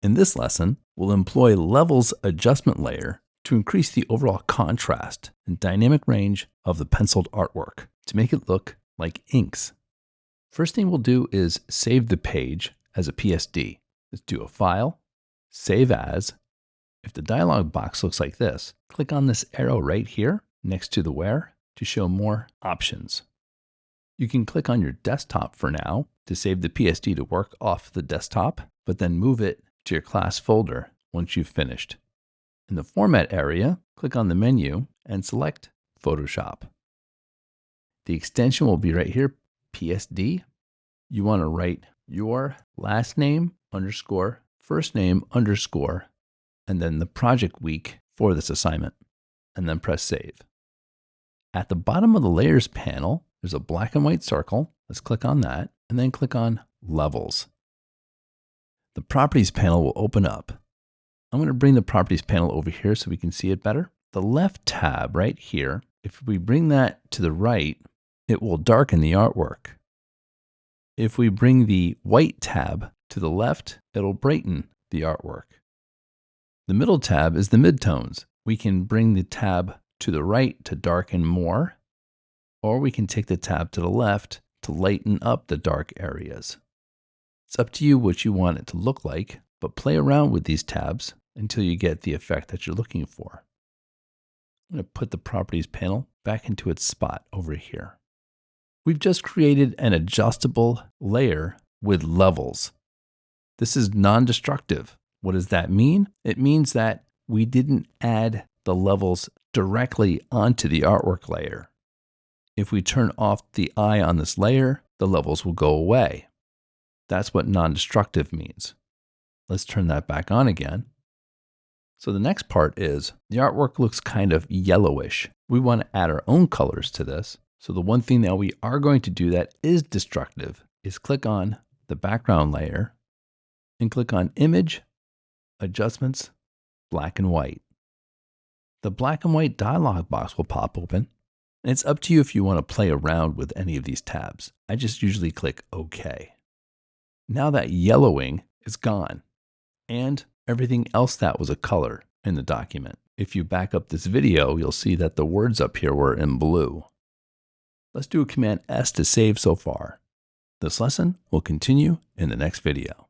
In this lesson, we'll employ Levels Adjustment Layer to increase the overall contrast and dynamic range of the penciled artwork to make it look like inks. First thing we'll do is save the page as a PSD. Let's do a File, Save As. If the dialog box looks like this, click on this arrow right here next to the Where to show more options. You can click on your desktop for now to save the PSD to work off the desktop, but then move it to your class folder once you've finished. In the Format area, click on the menu and select Photoshop. The extension will be right here, PSD. You want to write your last name underscore, first name underscore, and then the project week for this assignment, and then press Save. At the bottom of the Layers panel, there's a black and white circle. Let's click on that, and then click on Levels. The Properties panel will open up. I'm going to bring the Properties panel over here so we can see it better. The left tab right here, if we bring that to the right, it will darken the artwork. If we bring the white tab to the left, it'll brighten the artwork. The middle tab is the midtones. We can bring the tab to the right to darken more, or we can take the tab to the left to lighten up the dark areas. It's up to you what you want it to look like, but play around with these tabs until you get the effect that you're looking for. I'm going to put the Properties panel back into its spot over here. We've just created an adjustable layer with levels. This is non-destructive. What does that mean? It means that we didn't add the levels directly onto the artwork layer. If we turn off the eye on this layer, the levels will go away. That's what non-destructive means. Let's turn that back on again. So the next part is the artwork looks kind of yellowish. We want to add our own colors to this. So the one thing that we are going to do that is destructive is click on the background layer and click on Image, Adjustments, Black and White. The black and white dialog box will pop open, and it's up to you if you want to play around with any of these tabs. I just usually click OK. Now that yellowing is gone, and everything else that was a color in the document. If you back up this video, you'll see that the words up here were in blue. Let's do a Command S to save so far. This lesson will continue in the next video.